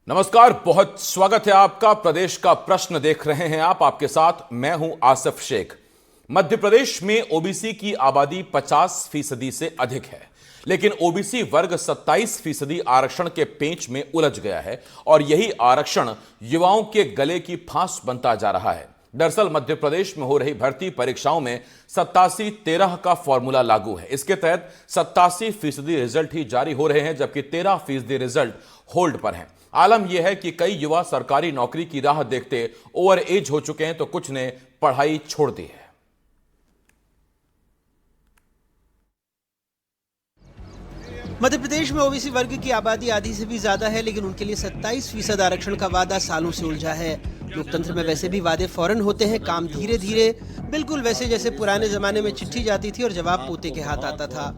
नमस्कार, बहुत स्वागत है आपका। प्रदेश का प्रश्न देख रहे हैं आप, आपके साथ मैं हूं आसिफ शेख। मध्य प्रदेश में ओबीसी की आबादी 50% से अधिक है, लेकिन ओबीसी वर्ग 27% आरक्षण के पेंच में उलझ गया है और यही आरक्षण युवाओं के गले की फांस बनता जा रहा है। दरअसल मध्य प्रदेश में हो रही भर्ती परीक्षाओं में 87-13 का फॉर्मूला लागू है। इसके तहत 87% रिजल्ट ही जारी हो रहे हैं, जबकि 13% रिजल्ट होल्ड पर हैं। आलम यह है कि कई युवा सरकारी नौकरी की राह देखते ओवर एज हो चुके हैं, तो कुछ ने पढ़ाई छोड़ दी है। मध्य प्रदेश में ओबीसी वर्ग की आबादी आधी से भी ज्यादा है, लेकिन उनके लिए 27% आरक्षण का वादा सालों से उलझा है। लोकतंत्र में वैसे भी वादे फौरन होते हैं, काम धीरे धीरे, बिल्कुल वैसे जैसे पुराने जमाने में चिट्ठी जाती थी और जवाब पोते के हाथ आता था।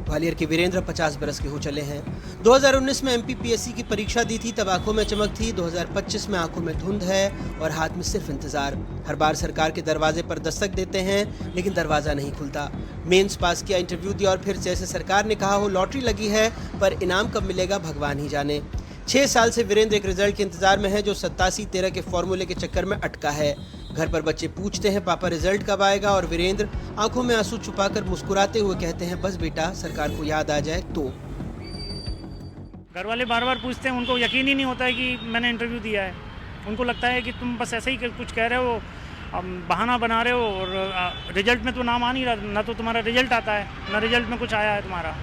ग्वालियर के वीरेंद्र 50 बरस के हो चले हैं। 2019 में एमपीपीएससी की परीक्षा दी थी, तब आंखों में चमक थी। 2025 में आंखों में धुंध है और हाथ में सिर्फ इंतजार। हर बार सरकार के दरवाजे पर दस्तक देते हैं, लेकिन दरवाजा नहीं खुलता। मेंस पास किया, इंटरव्यू दिया और फिर जैसे सरकार ने कहा हो लॉटरी लगी है, पर इनाम कब मिलेगा भगवान ही जाने। 6 साल से वीरेंद्र एक रिजल्ट के इंतजार में है, जो 87-13 के फॉर्मूले के चक्कर में अटका है। घर पर बच्चे पूछते हैं पापा रिजल्ट कब आएगा, और वीरेंद्र आंखों में आंसू छुपाकर मुस्कुराते हुए कहते हैं बस बेटा सरकार को याद आ जाए तो। घर वाले बार बार पूछते हैं, उनको यकीन ही नहीं होता है कि मैंने इंटरव्यू दिया है। उनको लगता है कि तुम बस ऐसे ही कुछ कह रहे हो, बहाना बना रहे हो, और रिजल्ट में तो नाम आ नहीं रहा, ना तो तुम्हारा रिजल्ट आता है, ना रिजल्ट में कुछ आया है तुम्हारा।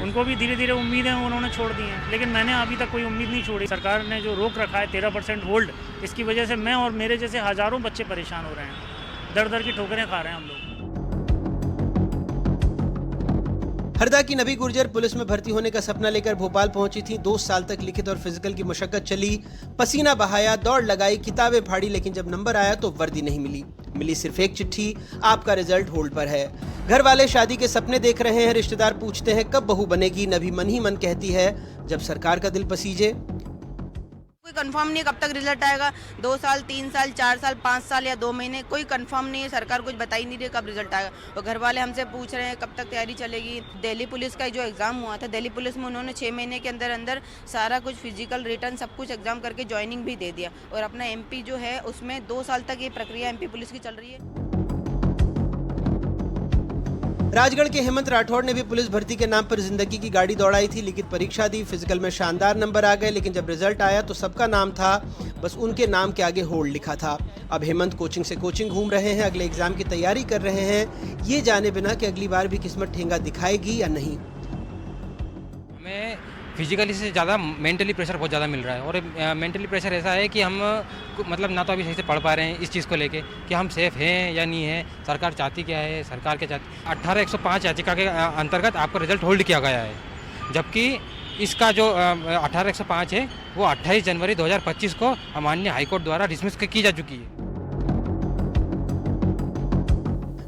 उनको भी धीरे धीरे उम्मीदें उन्होंने छोड़ दी हैं, लेकिन मैंने अभी तक कोई उम्मीद नहीं छोड़ी। सरकार ने जो रोक रखा है 13% होल्ड, इसकी वजह से मैं और मेरे जैसे हज़ारों बच्चे परेशान हो रहे हैं। दर दर की ठोकरें खा रहे हैं हम लोग। हरदा की नबी गुर्जर पुलिस में भर्ती होने का सपना लेकर भोपाल पहुंची थी। 2 साल तक लिखित और फिजिकल की मशक्कत चली, पसीना बहाया, दौड़ लगाई, किताबें फाड़ी, लेकिन जब नंबर आया तो वर्दी नहीं मिली। मिली सिर्फ एक चिट्ठी, आपका रिजल्ट होल्ड पर है। घर वाले शादी के सपने देख रहे हैं, रिश्तेदार पूछते हैं कब बहू बनेगी, नबी मन ही मन कहती है जब सरकार का दिल पसीजे। कोई कंफर्म नहीं है कब तक रिजल्ट आएगा। 2 साल, 3 साल, 4 साल, 5 साल या 2 महीने, कोई कंफर्म नहीं है। सरकार कुछ बता ही नहीं रही कब रिजल्ट आएगा। तो घर वाले हमसे पूछ रहे हैं कब तक तैयारी चलेगी। दिल्ली पुलिस का जो एग्जाम हुआ था, दिल्ली पुलिस में उन्होंने 6 महीने के अंदर अंदर सारा कुछ फिजिकल, रिटर्न सब कुछ एग्जाम करके ज्वाइनिंग भी दे दिया। और अपना एमपी जो है उसमें 2 साल तक ये प्रक्रिया एमपी पुलिस की चल रही है। राजगढ़ के हेमंत राठौड़ ने भी पुलिस भर्ती के नाम पर जिंदगी की गाड़ी दौड़ाई थी। लिखित परीक्षा दी, फिजिकल में शानदार नंबर आ गए, लेकिन जब रिजल्ट आया तो सबका नाम था, बस उनके नाम के आगे होल्ड लिखा था। अब हेमंत कोचिंग से कोचिंग घूम रहे हैं, अगले एग्जाम की तैयारी कर रहे हैं, ये जाने बिना कि अगली बार भी किस्मत ठेंगा दिखाएगी या नहीं। हमें फिजिकली से ज़्यादा मेंटली प्रेशर बहुत ज़्यादा मिल रहा है, और मेंटली प्रेशर ऐसा है कि हम मतलब ना तो अभी सही से पढ़ पा रहे हैं इस चीज़ को लेके कि हम सेफ हैं या नहीं है, सरकार चाहती क्या है, सरकार क्या चाहती। 18-105 याचिका के अंतर्गत आपका रिजल्ट होल्ड किया गया है, जबकि इसका जो 18-105 है वो 28 जनवरी 2025 को माननीय हाईकोर्ट द्वारा डिसमिस की जा चुकी है।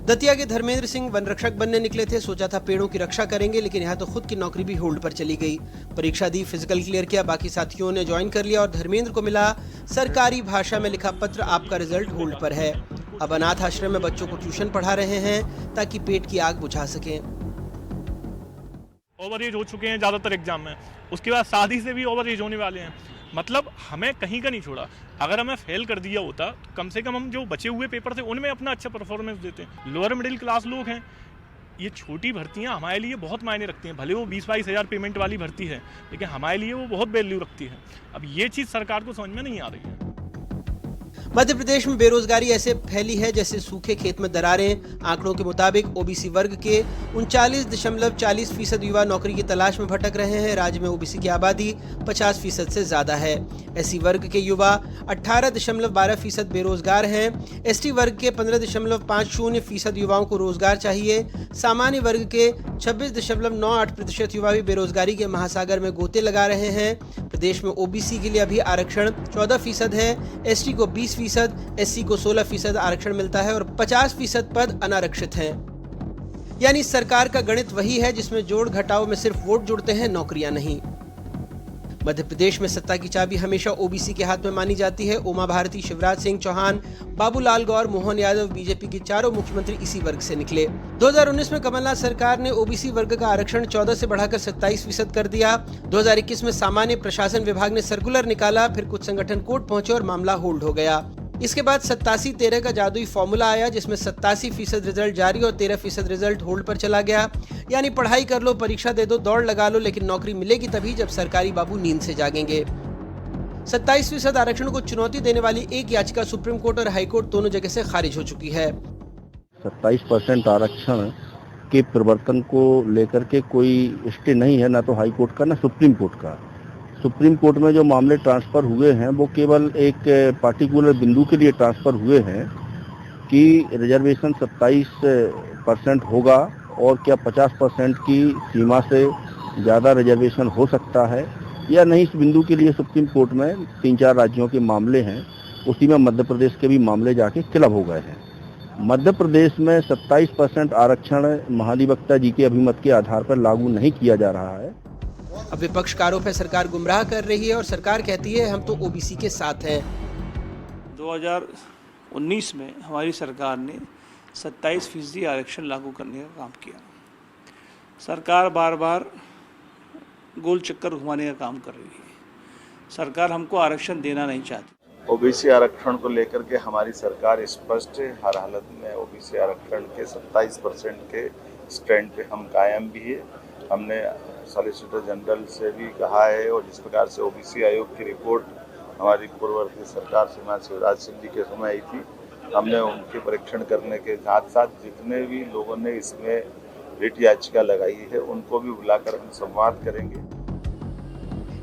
दतिया के धर्मेंद्र सिंह वन रक्षक बनने निकले थे, सोचा था पेड़ों की रक्षा करेंगे, लेकिन यहाँ तो खुद की नौकरी भी होल्ड पर चली गई। परीक्षा दी, फिजिकल क्लियर किया, बाकी साथियों ने ज्वाइन कर लिया और धर्मेंद्र को मिला सरकारी भाषा में लिखा पत्र, आपका रिजल्ट होल्ड पर है। अब अनाथ आश्रम में बच्चों को ट्यूशन पढ़ा रहे हैं ताकि पेट की आग बुझा सकें। ओवर एज हो चुके हैं ज़्यादातर एग्जाम में, उसके बाद शादी से भी ओवर एज होने वाले हैं। मतलब हमें कहीं का नहीं छोड़ा। अगर हमें फेल कर दिया होता तो कम से कम हम जो बचे हुए पेपर थे उनमें अपना अच्छा परफॉर्मेंस देते। लोअर मिडिल क्लास लोग हैं, ये छोटी भर्तियां हमारे लिए बहुत मायने रखती हैं। भले वो 20-22 हज़ार पेमेंट वाली भर्ती है, लेकिन हमारे लिए वो बहुत वैल्यू रखती है। अब ये चीज़ सरकार को समझ में नहीं आ रही है। मध्य प्रदेश में बेरोजगारी ऐसे फैली है जैसे सूखे खेत में दरारें। आंकड़ों के मुताबिक ओबीसी वर्ग के 39.40% युवा नौकरी की तलाश में भटक रहे हैं। राज्य में ओबीसी की आबादी 50% से ज्यादा है। एससी वर्ग के युवा 18.12% बेरोजगार हैं। एसटी वर्ग के 15.50% युवाओं को रोजगार चाहिए। सामान्य वर्ग के 26.98% युवा भी बेरोजगारी के महासागर में गोते लगा रहे हैं। प्रदेश में ओबीसी के लिए अभी आरक्षण 14% है, एसटी को 20%, एससी को 16% आरक्षण मिलता है और 50% पद अनारक्षित हैं। यानी सरकार का गणित वही है जिसमें जोड़ घटाव में सिर्फ वोट जुड़ते हैं, नौकरियां नहीं। मध्य प्रदेश में सत्ता की चाबी हमेशा ओबीसी के हाथ में मानी जाती है। उमा भारती, शिवराज सिंह चौहान, बाबूलाल गौर, मोहन यादव, बीजेपी के चारों मुख्यमंत्री इसी वर्ग से निकले। 2019 में कमलनाथ सरकार ने ओबीसी वर्ग का आरक्षण 14 से बढ़ाकर 27% कर दिया। 2021 में सामान्य प्रशासन विभाग ने सर्कुलर निकाला, फिर कुछ संगठन कोर्ट पहुंचे और मामला होल्ड हो गया। इसके बाद 87-13 का जादुई फॉर्मूला आया, जिसमें 87% रिजल्ट जारी और 13% रिजल्ट होल्ड पर चला गया। यानी पढ़ाई कर लो, परीक्षा दे दो, दौड़ लगा लो, लेकिन नौकरी मिलेगी तभी जब सरकारी बाबू नींद से जागेंगे। 27% आरक्षण को चुनौती देने वाली एक याचिका सुप्रीम कोर्ट और हाई कोर्ट दोनों जगह से खारिज हो चुकी है। 27% आरक्षण के प्रवर्तन को लेकर के कोई स्टे नहीं है, ना तो हाई कोर्ट का ना सुप्रीम कोर्ट का। सुप्रीम कोर्ट में जो मामले ट्रांसफ़र हुए हैं वो केवल एक पार्टिकुलर बिंदु के लिए ट्रांसफ़र हुए हैं कि रिजर्वेशन 27% होगा और क्या 50% की सीमा से ज़्यादा रिजर्वेशन हो सकता है या नहीं। इस बिंदु के लिए सुप्रीम कोर्ट में 3-4 राज्यों के मामले हैं, उसी में मध्य प्रदेश के भी मामले जाके क्लब हो गए हैं। मध्य प्रदेश में 27% आरक्षण महाधिवक्ता जी के अभिमत के आधार पर लागू नहीं किया जा रहा है। अब विपक्ष का आरोप है सरकार गुमराह कर रही है और सरकार कहती है हम तो ओबीसी के साथ हैं। 2019 में हमारी सरकार ने 27% आरक्षण लागू करने का काम किया। सरकार बार बार गोल चक्कर घुमाने का काम कर रही है। सरकार हमको आरक्षण देना नहीं चाहती। ओबीसी आरक्षण को लेकर के हमारी सरकार स्पष्ट है। हर हालत में ओबीसी आरक्षण के 27% के स्टैंड पे हम कायम भी है। हमने सॉलिसिटर जनरल से भी कहा है और जिस प्रकार से ओबीसी आयोग की रिपोर्ट हमारी पूर्ववर्ती सरकार श्रीमान शिवराज सिंह जी के समय आई थी, हमने उनके परीक्षण करने के साथ साथ जितने भी लोगों ने इसमें रिट याचिका लगाई है उनको भी बुलाकर हम संवाद करेंगे।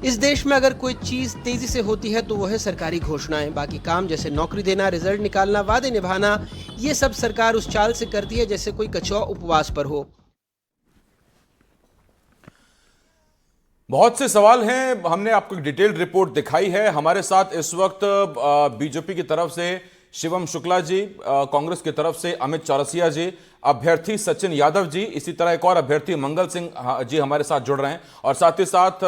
इस देश में अगर कोई चीज तेजी से होती है तो वो है सरकारी घोषणाएं। बाकी काम जैसे नौकरी देना, रिजल्ट निकालना, वादे निभाना, ये सब सरकार उस चाल से करती है जैसे कोई कछुआ उपवास पर हो। बहुत से सवाल हैं, हमने आपको एक डिटेल्ड रिपोर्ट दिखाई है। हमारे साथ इस वक्त बीजेपी की तरफ से शिवम शुक्ला जी, कांग्रेस की तरफ से अमित चौरसिया जी, अभ्यर्थी सचिन यादव जी, इसी तरह एक और अभ्यर्थी मंगल सिंह जी हमारे साथ जुड़ रहे हैं और साथ ही साथ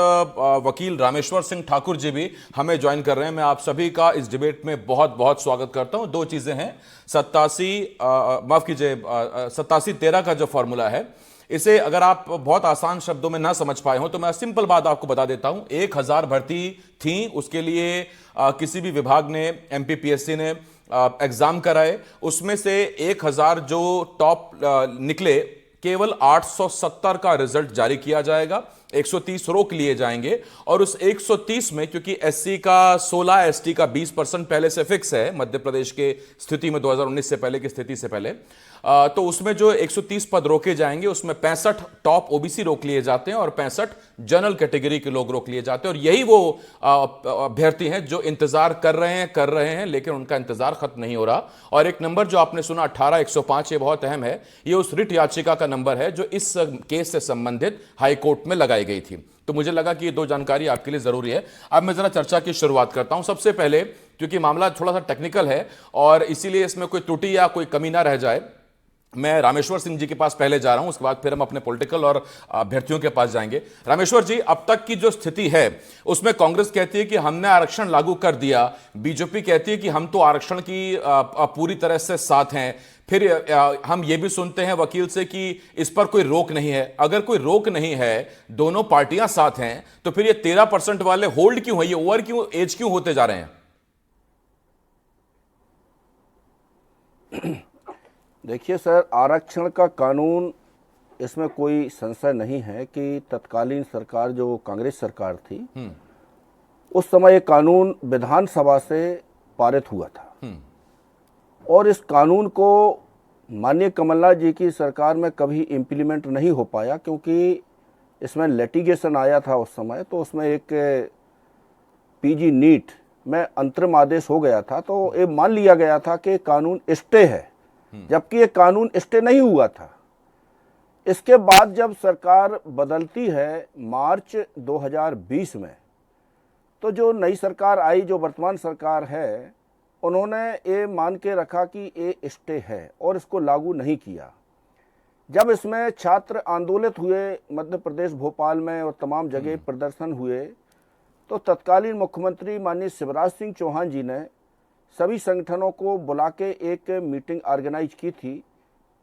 वकील रामेश्वर सिंह ठाकुर जी भी हमें ज्वाइन कर रहे हैं। मैं आप सभी का इस डिबेट में बहुत बहुत स्वागत करता हूं। दो चीजें हैं, 87-13 का जो फॉर्मूला है, इसे अगर आप बहुत आसान शब्दों में ना समझ पाए हो तो मैं सिंपल बात आपको बता देता हूं। 1000 भर्ती थी, उसके लिए किसी भी विभाग ने, एमपीपीएससी ने एग्जाम कराए, उसमें से 1000 जो टॉप निकले, केवल 870 का रिजल्ट जारी किया जाएगा। 130 रोक लिए जाएंगे और उस 130 में, क्योंकि एससी का 16, एसटी का 20% पहले से फिक्स है मध्य प्रदेश के स्थिति में, 2019 से पहले की स्थिति से पहले, तो उसमें जो 130 पद रोके जाएंगे उसमें 65 टॉप ओबीसी रोक लिए जाते हैं और 65 जनरल कैटेगरी के लोग रोक लिए जाते हैं। और यही वो अभ्यर्थी हैं जो इंतजार कर रहे हैं, लेकिन उनका इंतजार खत्म नहीं हो रहा। और एक नंबर जो आपने सुना 18105, ये बहुत अहम है, ये उस रिट याचिका का नंबर है जो इस केस से संबंधित हाई कोर्ट में लगाई गई थी। तो मुझे लगा कि ये दो जानकारी आपके लिए जरूरी है। अब मैं जरा चर्चा की शुरुआत करता हूं। सबसे पहले, क्योंकि मामला थोड़ा सा टेक्निकल है और इसीलिए इसमें कोई त्रुटि या कोई कमी ना रह जाए, मैं रामेश्वर सिंह जी के पास पहले जा रहा हूं, उसके बाद फिर हम अपने पॉलिटिकल और अभ्यर्थियों के पास जाएंगे। रामेश्वर जी, अब तक की जो स्थिति है उसमें कांग्रेस कहती है कि हमने आरक्षण लागू कर दिया, बीजेपी कहती है कि हम तो आरक्षण की पूरी तरह से साथ हैं, फिर हम ये भी सुनते हैं वकील से कि इस पर कोई रोक नहीं है। अगर कोई रोक नहीं है, दोनों पार्टियां साथ हैं, तो फिर ये 13% वाले होल्ड क्यों है, ये ओवर क्यों, एज क्यों होते जा रहे हैं? देखिए सर, आरक्षण का कानून, इसमें कोई संशय नहीं है कि तत्कालीन सरकार जो कांग्रेस सरकार थी, उस समय ये कानून विधानसभा से पारित हुआ था और इस कानून को माननीय कमलनाथ जी की सरकार में कभी इम्प्लीमेंट नहीं हो पाया, क्योंकि इसमें लिटिगेशन आया था उस समय। तो उसमें एक पीजी नीट में अंतरिम आदेश हो गया था, तो ये मान लिया गया था कि कानून स्टे है, जबकि ये कानून स्टे नहीं हुआ था। इसके बाद जब सरकार बदलती है मार्च 2020 में, तो जो नई सरकार आई, जो वर्तमान सरकार है, उन्होंने ये मान के रखा कि ये स्टे है और इसको लागू नहीं किया। जब इसमें छात्र आंदोलित हुए मध्य प्रदेश, भोपाल में और तमाम जगह प्रदर्शन हुए, तो तत्कालीन मुख्यमंत्री माननीय शिवराज सिंह चौहान जी ने सभी संगठनों को बुला के एक मीटिंग ऑर्गेनाइज की थी।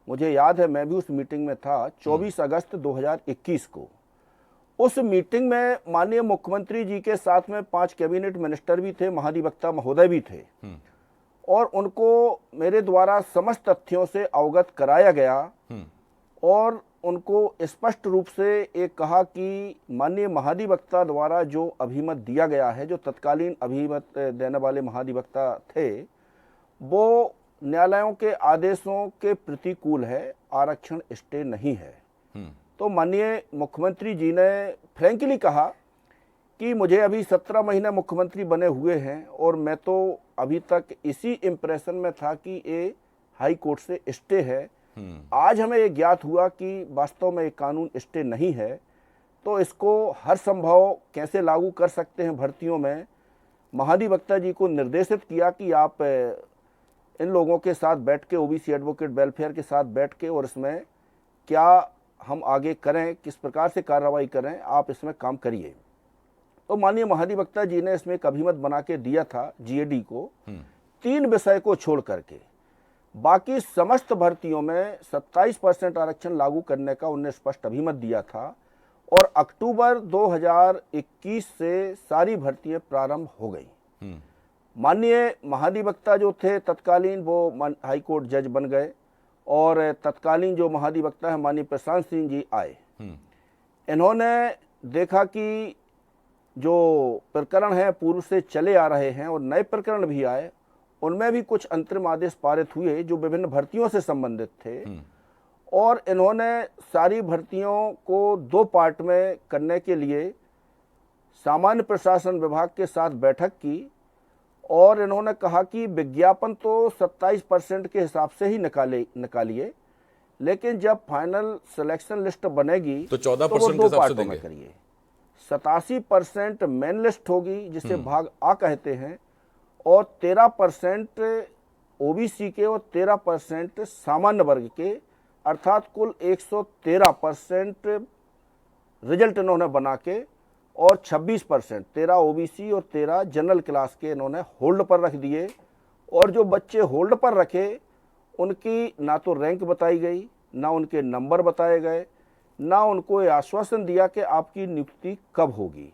मुझे याद है, मैं भी उस मीटिंग में था, 24 अगस्त 2021 को। उस मीटिंग में माननीय मुख्यमंत्री जी के साथ में 5 कैबिनेट मिनिस्टर भी थे, महाधिवक्ता महोदय भी थे, और उनको मेरे द्वारा समस्त तथ्यों से अवगत कराया गया और उनको स्पष्ट रूप से एक कहा कि माननीय महाधिवक्ता द्वारा जो अभिमत दिया गया है, जो तत्कालीन अभिमत देने वाले महाधिवक्ता थे, वो न्यायालयों के आदेशों के प्रतिकूल है, आरक्षण स्टे नहीं है। तो माननीय मुख्यमंत्री जी ने फ्रैंकली कहा कि मुझे अभी 17 महीने मुख्यमंत्री बने हुए हैं और मैं तो अभी तक इसी इम्प्रेशन में था कि ये हाई कोर्ट से स्टे है। आज हमें ये ज्ञात हुआ कि वास्तव में ये कानून स्टे नहीं है, तो इसको हर संभव कैसे लागू कर सकते हैं भर्तियों में। महाधिवक्ता जी को निर्देशित किया कि आप इन लोगों के साथ बैठ के, ओबीसी एडवोकेट वेलफेयर के साथ बैठ के, और इसमें क्या हम आगे करें, किस प्रकार से कार्रवाई करें, आप इसमें काम करिए। तो माननीय महाधिवक्ता जी ने इसमें एक अभिमत बना के दिया था जीएडी को, 3 विषय को छोड़ करके बाकी समस्त भर्तियों में 27% आरक्षण लागू करने का उन्हें स्पष्ट अभिमत दिया था, और अक्टूबर 2021 से सारी भर्तियां प्रारंभ हो गई। माननीय महाधिवक्ता जो थे तत्कालीन, वो हाई कोर्ट जज बन गए, और तत्कालीन जो महाधिवक्ता है माननीय प्रशांत सिंह जी आए। इन्होंने देखा कि जो प्रकरण है पूर्व से चले आ रहे हैं और नए प्रकरण भी आए, उनमें भी कुछ अंतरिम आदेश पारित हुए जो विभिन्न भर्तियों से संबंधित थे, और इन्होंने सारी भर्तियों को 2 पार्ट में करने के लिए सामान्य प्रशासन विभाग के साथ बैठक की, और इन्होंने कहा कि विज्ञापन तो 27% के हिसाब से ही निकालिए, लेकिन जब फाइनल सिलेक्शन लिस्ट बनेगी तो 14% के हिसाब से देंगे। करिए। 87% मेन लिस्ट होगी, जिसे भाग आ कहते हैं, और 13% ओबीसी के और 13% सामान्य वर्ग के, अर्थात कुल 113% रिजल्ट इन्होंने बना के, और 26% 13 ओबीसी और 13 जनरल क्लास के इन्होंने होल्ड पर रख दिए। और जो बच्चे होल्ड पर रखे उनकी ना तो रैंक बताई गई, ना उनके नंबर बताए गए, ना उनको ये आश्वासन दिया कि आपकी नियुक्ति कब होगी।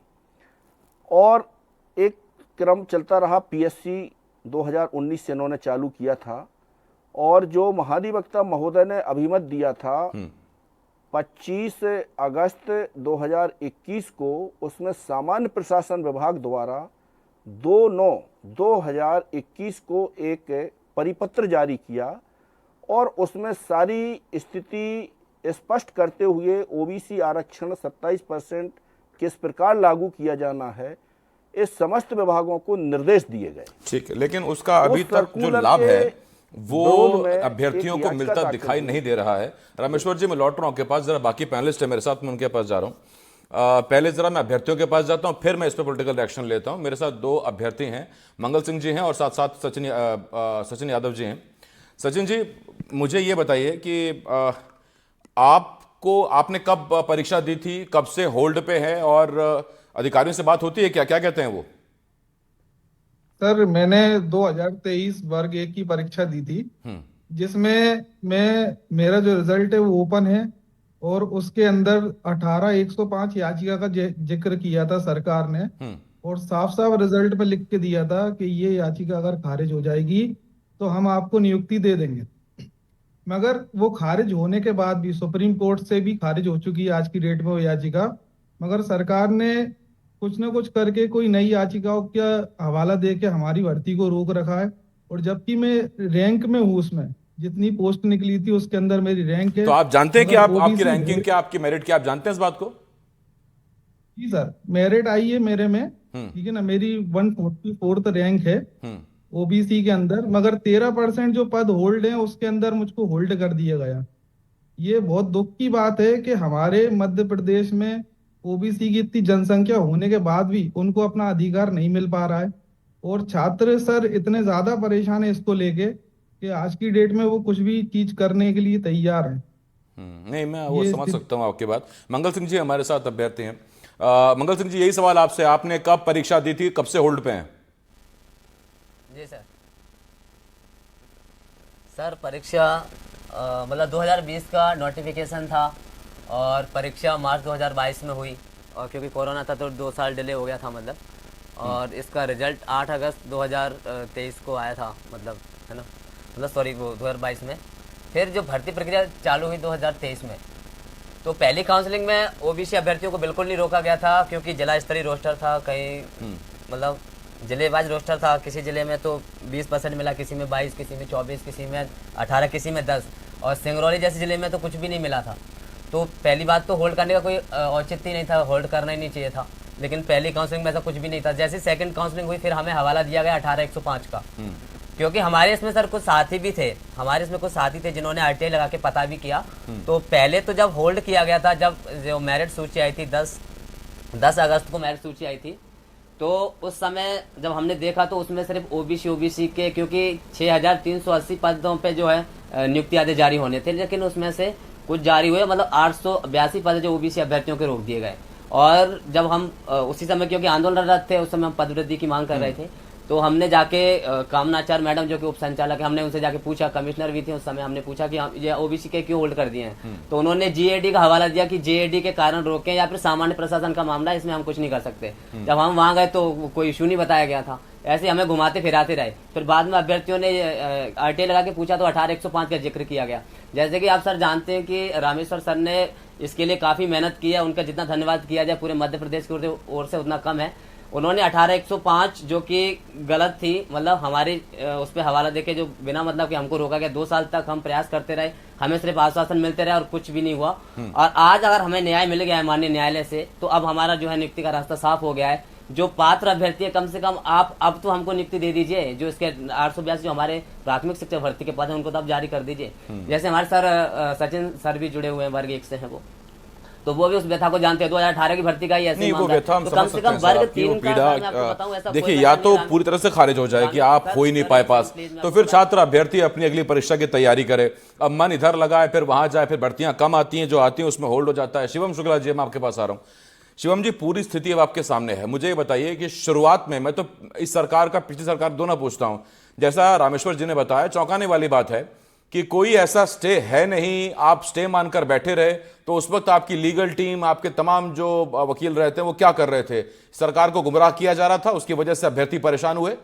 और एक क्रम चलता रहा, पीएससी 2019 से इन्होंने चालू किया था, और जो महाधिवक्ता महोदय ने अभिमत दिया था 25 अगस्त 2021 को, उसमें सामान्य प्रशासन विभाग द्वारा 2/9/2021 को एक परिपत्र जारी किया, और उसमें सारी स्थिति स्पष्ट करते हुए ओबीसी आरक्षण 27% किस प्रकार लागू किया जाना है, इस समस्त विभागों को निर्देश दिए गए। ठीक है, लेकिन उसका अभी तक जो लाभ है वो अभ्यर्थियों को मिलता दिखाई नहीं दे रहा है। रामेश्वर जी, मैं लौट रहा हूं आपके पास, जरा बाकी पैनलिस्ट है मेरे साथ, मैं उनके पास जा रहा हूं। पहले जरा मैं अभ्यर्थियों के पास जाता हूं, फिर मैं इस पर पॉलिटिकल रिएक्शन लेता हूं। मेरे साथ 2 अभ्यर्थी हैं, मंगल सिंह जी हैं और साथ साथ सचिन यादव जी हैं। सचिन जी, मुझे ये बताइए कि आपने कब परीक्षा दी थी, कब से होल्ड पे है, और अधिकारियों से बात होती है क्या, क्या कहते हैं वो? सर, मैंने 2023 वर्ग 1 की परीक्षा दी थी, जिसमें मेरा जो रिजल्ट है वो ओपन है, और उसके अंदर 18/105 याचिका का जिक्र किया था सरकार ने, और साफ साफ रिजल्ट पे लिख के दिया था कि ये याचिका अगर खारिज हो जाएगी तो हम आपको नियुक्ति दे देंगे। मगर वो खारिज होने के बाद भी, सुप्रीम कोर्ट से भी खारिज हो चुकी है आज की डेट में वो याचिका, मगर सरकार ने कुछ ना कुछ करके कोई नई याचिकाओं का हवाला दे के हमारी भर्ती को रोक रखा है। और जबकि मैं रैंक में हूँ, उसमें जितनी पोस्ट निकली थी उसके अंदर मेरी रैंक है। तो आप जानते हैं कि आपकी रैंकिंग क्या, आपकी मेरिट क्या, आप जानते हैं इस बात को? जी सर, मेरिट आई है मेरे में, ठीक है ना, मेरी 144th रैंक है ओबीसी के अंदर, मगर 13% जो पद होल्ड है उसके अंदर मुझको होल्ड कर दिया गया। ये बहुत दुख की बात है कि हमारे मध्य प्रदेश में ओबीसी की इतनी जनसंख्या होने के बाद भी उनको अपना अधिकार नहीं मिल पा रहा है, और छात्र सर इतने ज्यादा परेशान है इसको लेके कि आज की डेट में वो कुछ भी चीज करने के लिए तैयार है। नहीं, मैं वो समझ सकता हूँ आपकी बात। मंगल सिंह जी हमारे साथ अभ्यर्थी हैं। मंगल सिंह जी, यही सवाल आपसे, आपने कब परीक्षा दी थी, कब से होल्ड पे हैं? जी सर परीक्षा मतलब 2020 का नोटिफिकेशन था और परीक्षा मार्च 2022 में हुई, और क्योंकि कोरोना था तो 2 साल डिले हो गया था मतलब, और इसका रिजल्ट 8 अगस्त 2023 को आया था, मतलब है ना, मतलब सॉरी वो 2022 में। फिर जो भर्ती प्रक्रिया चालू हुई 2023 में, तो पहली काउंसलिंग में ओबीसी अभ्यर्थियों को बिल्कुल नहीं रोका गया था, क्योंकि जिला स्तरीय रोस्टर था, कहीं मतलब जिले वाइज रोस्टर था, किसी जिले में तो 20% मिला, किसी में 22, किसी में 24, किसी में 18, किसी में 10, और सिंगरौली जैसे जिले में तो कुछ भी नहीं मिला था। तो पहली बात तो होल्ड करने का कोई औचित्य नहीं था, होल्ड करना ही नहीं चाहिए था, लेकिन पहली काउंसलिंग में ऐसा कुछ भी नहीं था। जैसे सेकंड काउंसलिंग हुई, फिर हमें हवाला दिया गया 18-105 का, क्योंकि हमारे इसमें सर कुछ साथी भी थे, हमारे इसमें कुछ साथी थे जिन्होंने आरटीआई लगा के पता भी किया। तो पहले तो जब होल्ड किया गया था, जब जो मेरिट सूची आई थी 10 अगस्त को मेरिट सूची आई थी, तो उस समय जब हमने देखा तो उसमें सिर्फ ओबीसी के, क्योंकि 6380 पदों पे जो है नियुक्ति आदेश जारी होने थे, लेकिन उसमें से कुछ जारी हुए, मतलब 882 पद जो ओबीसी अभ्यर्थियों के रोक दिए गए। और जब हम उसी समय, क्योंकि आंदोलनरत थे उस समय, हम पदवृद्धि की मांग कर रहे थे, तो हमने जाके कामनाचार मैडम जो कि उप संचालक है, हमने उनसे जाके पूछा, कमिश्नर भी थे उस समय, हमने पूछा कि ये ओबीसी के क्यों होल्ड कर दिए हैं, तो उन्होंने जीएडी का हवाला दिया कि जीएडी के कारण रोके या फिर सामान्य प्रशासन का मामला, इसमें हम कुछ नहीं कर सकते। जब हम वहां गए तो कोई इशू नहीं बताया गया था, ऐसे हमें घुमाते फिराते रहे। फिर बाद में अभ्यर्थियों ने आरटीआई लगा के पूछा तो 18-105 का जिक्र किया गया। जैसे कि आप सर जानते हैं कि रामेश्वर सर ने इसके लिए काफी मेहनत की है, उनका जितना धन्यवाद किया जाए पूरे मध्य प्रदेश की ओर से उतना कम है। उन्होंने 18-105 जो कि गलत थी, मतलब हमारे उस पर हवाला देके जो बिना मतलब कि हमको रोका गया, 2 साल तक हम प्रयास करते रहे, हमें सिर्फ आश्वासन मिलते रहे और कुछ भी नहीं हुआ। और आज अगर हमें न्याय मिल गया है माननीय न्यायालय से, तो अब हमारा जो है नियुक्ति का रास्ता साफ हो गया है। जो पात्र अभ्यर्थी है, कम से कम आप अब तो हमको नियुक्ति दे दीजिए, जो इसके 882 जो हमारे प्राथमिक शिक्षा भर्ती के पद है उनको तो आप जारी कर दीजिए। जैसे हमारे सर सचिन सर भी जुड़े हुए हैं, वर्ग 1 से है वो, तो वो भी उस व्यथा को जानते हैं। 2018 की भर्ती का ही ऐसे मामला है, तो कम से कम वर्ग 3 का मैं आपको बताऊं, ऐसा देखिए, या तो पूरी तरह से खारिज हो जाए कि आप हो ही नहीं पाए पास, तो फिर छात्र अभ्यर्थी अपनी अगली परीक्षा की तैयारी करे। अब मन इधर लगाए, फिर वहां जाए, फिर भर्तियां कम आती हैं, जो आती हैं उसमें होल्ड हो जाता है। शिवम शुक्ला जी, मैं आपके पास आ रहा हूं। शिवम जी, पूरी स्थिति अब आपके सामने है, मुझे ये बताइए कि शुरुआत में, मैं तो इस सरकार का पिछली सरकार दोनों पूछता हूं, जैसा रामेश्वर जी ने बताया, चौंकाने वाली बात है कि कोई ऐसा स्टे है नहीं, आप स्टे मानकर बैठे रहे, तो उस वक्त आपकी लीगल टीम, आपके तमाम जो वकील रहते हैं वो क्या कर रहे थे? सरकार को गुमराह किया जा रहा था, उसकी वजह से अभ्यर्थी परेशान हुए?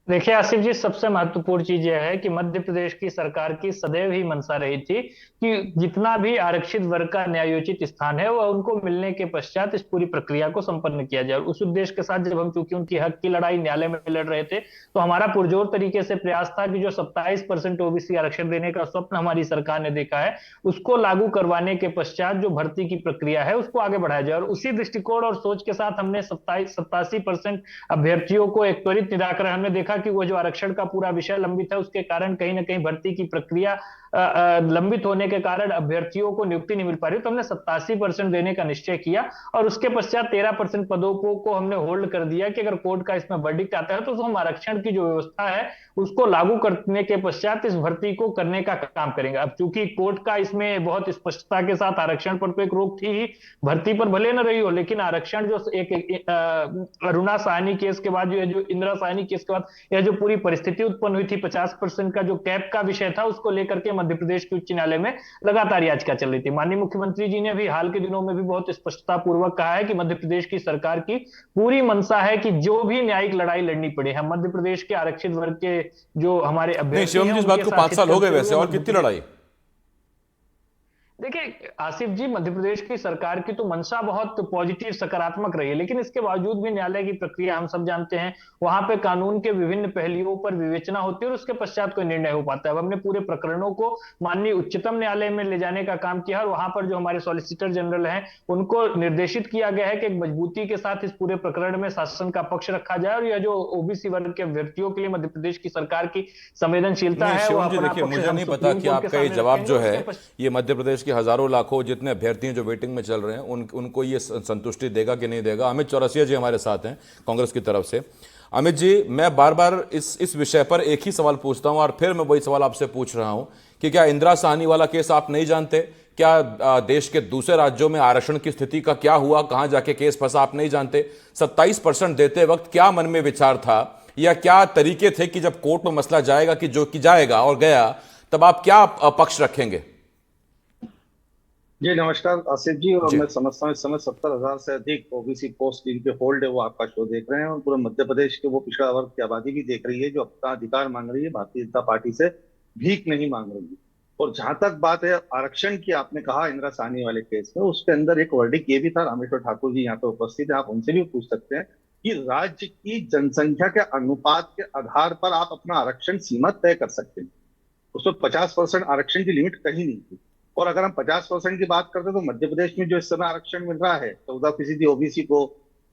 देखिए आसिफ जी, सबसे महत्वपूर्ण चीज यह है कि मध्य प्रदेश की सरकार की सदैव ही मंशा रही थी कि जितना भी आरक्षित वर्ग का न्यायोचित स्थान है वह उनको मिलने के पश्चात इस पूरी प्रक्रिया को संपन्न किया जाए। उस उद्देश्य के साथ जब हम चूंकि उनकी हक की लड़ाई न्यायालय में लड़ रहे थे, तो हमारा पुरजोर तरीके से प्रयास था कि जो 27% ओबीसी आरक्षण देने का स्वप्न हमारी सरकार ने देखा है, उसको लागू करवाने के पश्चात जो भर्ती की प्रक्रिया है उसको आगे बढ़ाया जाए। और उसी दृष्टिकोण और सोच के साथ हमने 87% अभ्यर्थियों को एक त्वरित निराकरण, हमने देखा कि वो जो आरक्षण का पूरा विषय लंबित है, उसके कारण कहीं ना कहीं भर्ती की प्रक्रिया लंबित होने के कारण अभ्यर्थियों को नियुक्ति नहीं मिल पा रही, तो हमने 87% देने का निश्चय किया। और उसके पश्चात 13% पदों को हमने होल्ड कर दिया कि अगर कोर्ट का इसमें वर्डिक्ट आता है तो हम आरक्षण की जो व्यवस्था है उसको लागू करने के पश्चात इस भर्ती को करने का काम करेंगे। अब चूंकि कोर्ट का इसमें बहुत स्पष्टता के साथ आरक्षण पर तो एक रोक थी ही, भर्ती पर भले न रही हो, लेकिन आरक्षण जो एक अरुणा साहनी केस के बाद, जो इंदिरा साहनी केस के बाद यह जो पूरी परिस्थिति उत्पन्न हुई थी, 50% का जो कैप का विषय था, उसको लेकर के मध्य प्रदेश के उच्च न्यायालय में लगातार याचिका चल रही थी। माननीय मुख्यमंत्री जी ने भी हाल के दिनों में भी बहुत स्पष्टता पूर्वक कहा है कि मध्य प्रदेश की सरकार की पूरी मंशा है कि जो भी न्यायिक लड़ाई लड़नी पड़े, हम मध्य प्रदेश के आरक्षित वर्ग के जो हमारे अभ्यर्थी, शिवम जी, इस बात को 5 साल हो गए वैसे, और कितनी लड़ाई? देखिए आसिफ जी, मध्य प्रदेश की सरकार की तो मंशा बहुत पॉजिटिव सकारात्मक रही है, लेकिन इसके बावजूद भी न्यायालय की प्रक्रिया हम सब जानते हैं, वहां पे कानून के विभिन्न पहलुओं पर विवेचना होती है और उसके पश्चात कोई निर्णय हो पाता है। अब हमने पूरे प्रकरणों को माननीय उच्चतम न्यायालय में ले जाने का काम किया और वहां पर जो हमारे सॉलिसिटर जनरल हैं उनको निर्देशित किया गया है कि एक मजबूती के साथ इस पूरे प्रकरण में शासन का पक्ष रखा जाए और यह जो ओबीसी वर्ग के अभ्यर्थियों के लिए मध्य प्रदेश की सरकार की संवेदनशीलता है। देखिए, मुझे नहीं पता कि आपका ये जवाब जो है ये मध्य प्रदेश के हजारों लाखों जितने अभ्यर्थी हैं जो वेटिंग में चल रहे हैं उनको ये संतुष्टि देगा कि नहीं देगा? अमित चौरसिया जी हमारे साथ हैं कांग्रेस की तरफ से। अमित जी, मैं बार बार इस विषय पर एक ही सवाल पूछता हूं और फिर मैं वही सवाल आपसे पूछ रहा हूं कि क्या इंदिरा साहनी वाला केस आप नहीं जानते क्या देश के दूसरे राज्यों में आरक्षण की स्थिति का क्या हुआ, कहां जाके केस फंसा, आप नहीं जानते। 27% देते वक्त क्या मन में विचार था या क्या तरीके थे कि जब कोर्ट में मसला जाएगा कि जो कि जाएगा और गया, तब आप क्या पक्ष रखेंगे? जी नमस्कार आसिफ जी, और मैं समझता हूँ इस समय 70,000 से अधिक ओबीसी पोस्ट जिनके होल्ड है वो आपका शो देख रहे हैं, और पूरे मध्य प्रदेश के वो पिछड़ा वर्ग की आबादी भी देख रही है जो अपना अधिकार मांग रही है, भारतीय जनता पार्टी से भीख नहीं मांग रही है। और जहां तक बात है आरक्षण की, आपने कहा इंदिरा साहनी वाले केस में, उसके अंदर एक वर्डिक्ट ये भी था, रामेश्वर ठाकुर जी यहाँ पे उपस्थित है, आप उनसे भी पूछ सकते हैं कि राज्य की जनसंख्या के अनुपात के आधार पर आप अपना आरक्षण सीमा तय कर सकते हैं। उसमें 50% आरक्षण की लिमिट कहीं नहीं थी। और अगर हम 50% की बात करते हैं तो मध्य प्रदेश में जो इस समय आरक्षण मिल रहा है 14% ओबीसी को,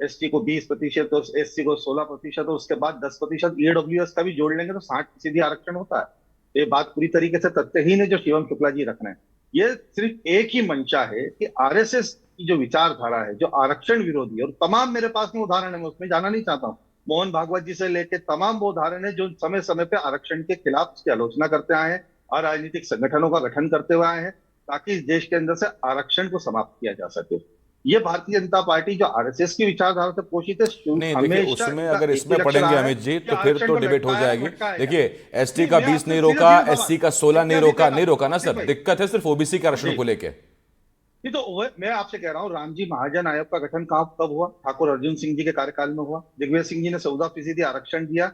एसटी को 20%, और एससी को 16%, और उसके बाद 10% ईडब्ल्यूएस का भी जोड़ लेंगे तो 60% आरक्षण होता है। ये बात पूरी तरीके से तथ्यहीन है जो शिवम शुक्ला जी रख रहे हैं। ये सिर्फ एक ही मंशा है कि आरएसएस की जो विचारधारा है, जो आरक्षण विरोधी है, और तमाम मेरे पास में उदाहरण है, मैं उसमें जाना नहीं चाहता हूँ, मोहन भागवत जी से लेकर तमाम वो उदाहरण है जो समय समय पे आरक्षण के खिलाफ उसकी आलोचना करते आए हैं और राजनीतिक संगठनों का गठन करते हुए आए हैं ताकि इस देश के अंदर से आरक्षण को समाप्त किया जा सके। ये भारतीय जनता पार्टी जो आरएसएस की विचारधारा से पोषित है, नहीं देखिए, उसमें अगर इसमें पढ़ेंगे अमित जी तो फिर तो डिबेट हो जाएगी। देखिए, एसटी का 20 नहीं रोका, एससी का 16 नहीं रोका ना सर, दिक्कत है सिर्फ ओबीसी के आरक्षण को लेके। नहीं तो मैं आपसे कह रहा हूँ, रामजी महाजन आयोग का गठन कब हुआ? ठाकुर अर्जुन सिंह जी के कार्यकाल में हुआ। दिग्विजय सिंह जी ने 14% आरक्षण दिया,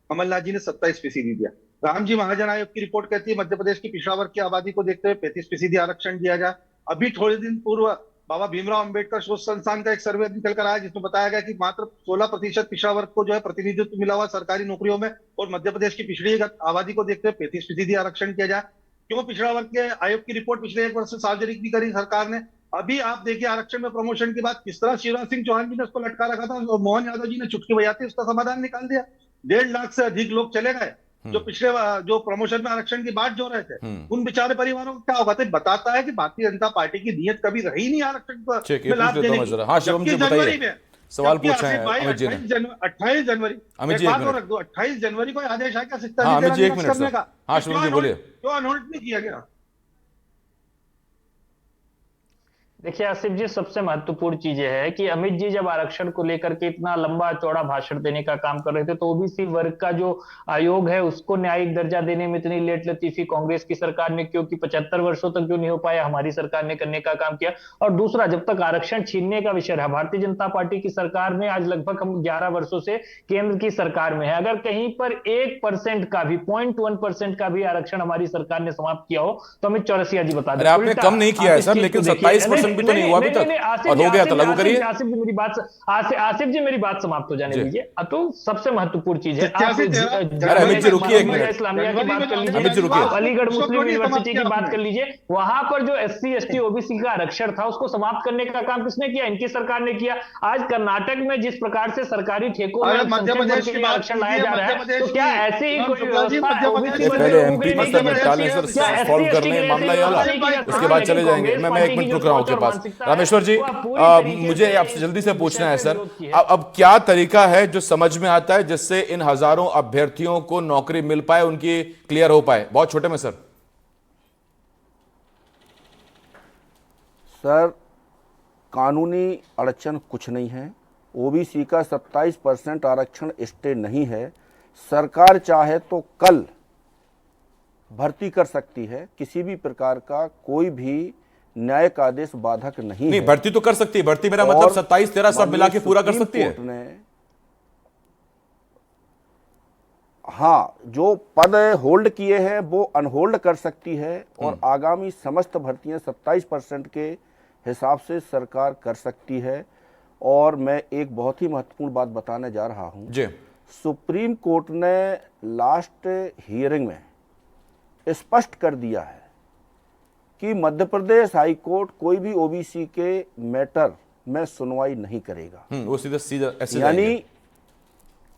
कमलनाथ जी ने 27% दिया। रामजी महाजन आयोग की रिपोर्ट कहती है मध्य प्रदेश की पिछड़ा वर्ग की आबादी को देखते हुए 35% आरक्षण दिया जाए। अभी थोड़े दिन पूर्व बाबा भीमराव अंबेडकर शोध संस्थान का एक सर्वे निकल कर आया जिसमें बताया गया कि मात्र 16% पिछड़ा वर्ग को जो है प्रतिनिधित्व मिला हुआ सरकारी नौकरियों में, और मध्य प्रदेश की पिछड़ी आबादी को देखते हुए 35% आरक्षण किया जाए। क्यों? पिछड़ा वर्ग के आयोग की रिपोर्ट पिछले 1 वर्ष से सार्वजनिक भी करी सरकार ने। अभी आप देखिए आरक्षण में प्रमोशन की बात किस तरह शिवराज सिंह चौहान जी ने उसको लटका रखा था और मोहन यादव जी ने चुटकी बजाते उसका समाधान निकाल दिया। 1.5 लाख से अधिक लोग चले गए जो पिछले जो प्रमोशन में आरक्षण की बात जो रहे थे, उन बेचारे परिवारों को क्या होगा? तो बताता है कि भारतीय जनता पार्टी की नीयत कभी रही नहीं आरक्षण में लाभ देने की। हाँ शिवम जी बताइए, सवाल पूछा है अमित जी ने। 28 जनवरी अमित जी रख दो, 28 जनवरी को आदेश आया क्या हाँ अमित जी 1 मिनट सर। हाँ शिवम जी बोलिए। क्यों अनहोल्ड नहीं किया गया? देखिए आसिफ जी, सबसे महत्वपूर्ण चीज यह है कि अमित जी जब आरक्षण को लेकर के इतना लंबा चौड़ा भाषण देने का काम कर रहे थे तो ओबीसी वर्ग का जो आयोग है उसको न्यायिक दर्जा देने में इतनी लेट लतीफी कांग्रेस की सरकार ने क्योंकि 75 वर्षों तक जो नहीं हो पाया हमारी सरकार ने करने का काम किया। और दूसरा, जब तक आरक्षण छीनने का विषय रहा, भारतीय जनता पार्टी की सरकार में आज लगभग हम 11 वर्षों से केंद्र की सरकार में है, अगर कहीं पर 1% का भी 0.1% का भी आरक्षण हमारी सरकार ने समाप्त किया हो तो अमित चौरसिया जी बता दें। आपने कम नहीं किया है सर, लेकिन 27% भी तो नहीं हुआ अभी तक और हो गया तो लागू करिए। आसिफ जी मेरी बात समाप्त हो जाने दीजिए। तो सबसे महत्वपूर्ण चीज है, अमित जी रुकिए 1 मिनट, इस्लामिया की बात कर लीजिए, अमित जी रुकिए, अलीगढ़ मुस्लिम यूनिवर्सिटी की बात कर लीजिए, वहां पर जो एससी एसटी ओबीसी का आरक्षण था उसको समाप्त करने का काम किसने किया? इनकी सरकार ने किया। आज कर्नाटक में जिस प्रकार से सरकारी ठेकों में आरक्षण लाया जा रहा है, तो क्या ऐसे ही कोई पहले एमपी मसला निपटालें सर, सॉल्व कर लें मामला ये वाला, उसके बाद चले जाएंगे। मैं 1 मिनट रुक रहा हूं आपके पास। रामेश्वर जी, मुझे आपसे जल्दी से पूछना है सर, अब क्या तरीका है जो समझ में आता है जिससे इन हजारों अभ्यर्थियों को नौकरी मिल पाए, उनकी क्लियर हो पाए? बहुत छोटे में सर। सर कानूनी अड़चन कुछ नहीं है, ओबीसी का 27% आरक्षण स्टे नहीं है। सरकार चाहे तो कल भर्ती कर सकती है, किसी भी प्रकार का कोई भी न्यायिक आदेश बाधक नहीं है। भर्ती तो कर सकती है, भर्ती मेरा मतलब 27-13 सब मिला के पूरा कर सकती है। हाँ, जो पद होल्ड किए हैं वो अनहोल्ड कर सकती है और आगामी समस्त भर्तियां 27% के हिसाब से सरकार कर सकती है। और मैं एक बहुत ही महत्वपूर्ण बात बताने जा रहा हूं जी। सुप्रीम कोर्ट ने लास्ट हियरिंग में स्पष्ट कर दिया है कि मध्य प्रदेश हाई कोर्ट कोई भी ओबीसी के मैटर में सुनवाई नहीं करेगा। वो सीधा ऐसे यानी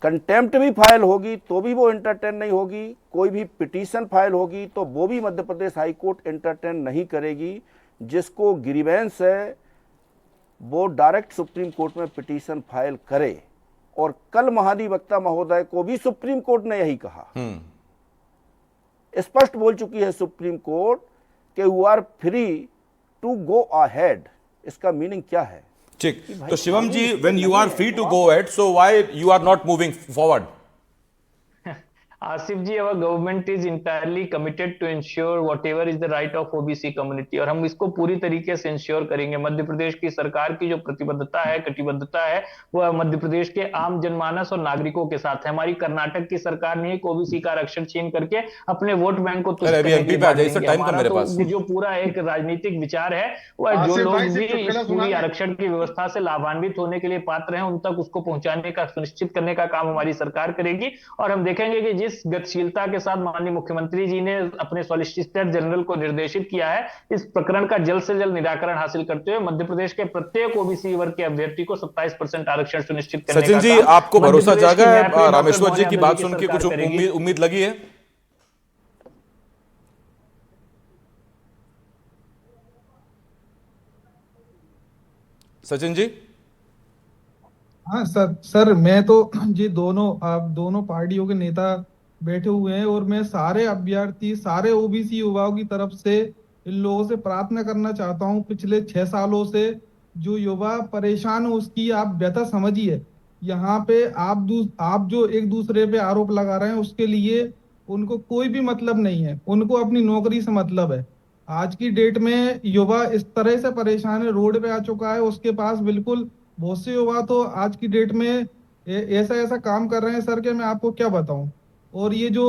कंटेम्प्ट भी फाइल होगी तो भी वो एंटरटेन नहीं होगी, कोई भी पिटीशन फाइल होगी तो वो भी Madhya Pradesh high court entertain नहीं करेगी। जिसको ग्रीवेंस है वो डायरेक्ट सुप्रीम कोर्ट में पिटीशन फाइल करे। और कल महाधिवक्ता महोदय को भी सुप्रीम कोर्ट ने यही कहा, स्पष्ट बोल चुकी है सुप्रीम कोर्ट कि you are free to go ahead, इसका मीनिंग क्या है? ठीक, तो Shivam ji, when you are free to go ahead, so why you are not moving forward? Asif ji, our government is entirely committed to ensure whatever is the right of OBC community, और हम इसको पूरी तरीके से इंश्योर करेंगे। मध्य प्रदेश की सरकार की जो प्रतिबद्धता है, कटिबद्धता है, वह मध्य प्रदेश के आम जनमानस और नागरिकों के साथ है। हमारी कर्नाटक की सरकार ने ओबीसी का आरक्षण छीन करके अपने वोट बैंक को तुच्छ करने की बात नहीं है। हमारा तो जो पूरा एक राजनीतिक विचार है, वह जो लोग भी इस पूरी आरक्षण की व्यवस्था से लाभान्वित होने के लिए पात्र हैं, उन तक उसको पहुंचाने का, सुनिश्चित करने का काम हमारी सरकार करेगी। और हम देखेंगे कि जिस गतिशीलता के साथ माननीय मुख्यमंत्री जी ने अपने सॉलिसिटर जनरल को निर्देशित किया है, इस प्रकरण का जल्द से जल्द निराकरण हासिल करते हुए मध्य प्रदेश के प्रत्येक ओबीसी वर्ग के अभ्यर्थी को 27% आरक्षण सुनिश्चित करने का काम। सचिन जी, आपको भरोसा जागा है? रामेश्वर जी की बात सुन के कुछ उम्मीद लगी है? सचिन जी? हाँ सर, मैं तो ये दोनों पार्टियों के नेता बैठे हुए हैं और मैं सारे अभ्यर्थी, सारे ओबीसी युवाओं की तरफ से इन लोगों से प्रार्थना करना चाहता हूं, पिछले 6 सालों से जो युवा परेशान हो उसकी आप व्यथा समझिए। यहाँ पे आप जो एक दूसरे पे आरोप लगा रहे हैं, उसके लिए उनको कोई भी मतलब नहीं है, उनको अपनी नौकरी से मतलब है। आज की डेट में युवा इस तरह से परेशान है, रोड पे आ चुका है, उसके पास बिल्कुल बहुत से युवा तो आज की डेट में ऐसा काम कर रहे हैं सर, कि मैं आपको क्या बताऊं। और ये जो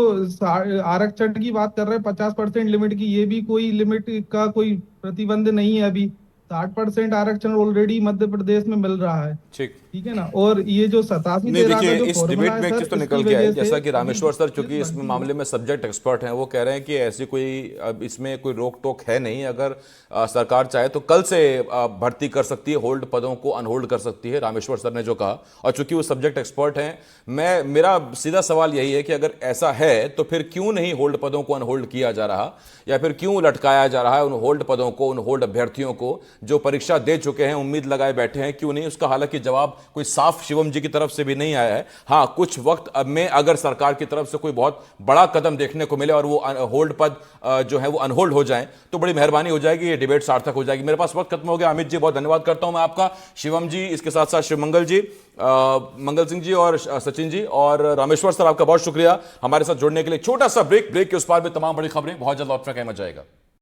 आरक्षण की बात कर रहे हैं 50% लिमिट की, ये भी कोई लिमिट का कोई प्रतिबंध नहीं है। अभी 60% आरक्षण ऑलरेडी मध्य प्रदेश में मिल रहा है। ठीक है ना। और ये जो 87 देखिए, इस डिबेट में एक चीज तो निकल के आई, जैसा कि रामेश्वर सर चूंकि इस मामले में सब्जेक्ट एक्सपर्ट हैं, वो कह रहे हैं कि ऐसी कोई इसमें कोई रोक टोक है नहीं। अगर सरकार चाहे तो कल से भर्ती कर सकती है, होल्ड पदों को अनहोल्ड कर सकती है, रामेश्वर सर ने जो कहा। और चूंकि वो सब्जेक्ट एक्सपर्ट हैं, मेरा सीधा सवाल यही है कि अगर ऐसा है तो फिर क्यों नहीं होल्ड पदों को अनहोल्ड किया जा रहा, या फिर क्यों लटकाया जा रहा है उन होल्ड पदों को, उन होल्ड अभ्यर्थियों को जो परीक्षा दे चुके हैं, उम्मीद लगाए बैठे हैं, क्यों नहीं? उसका हालांकि जवाब कोई साफ शिवम जी की तरफ से भी नहीं आया है। हाँ, कुछ वक्त अब में अगर सरकार की तरफ से कोई बहुत बड़ा कदम देखने को मिले और वो होल्ड पद जो है वो अनहोल्ड हो जाएं, तो बड़ी मेहरबानी हो जाएगी, ये डिबेट सार्थक हो जाएगी। मेरे पास वक्त खत्म हो गया। अमित जी, बहुत धन्यवाद करता हूं मैं आपका। शिवम जी, इसके साथ साथ शिवमंगल जी, मंगल सिंह जी और सचिन जी और रामेश्वर सर, आपका बहुत शुक्रिया हमारे साथ जुड़ने के लिए। छोटा सा ब्रेक के उस पार में तमाम बड़ी खबरें बहुत जल्द लौटना कहना जाएगा।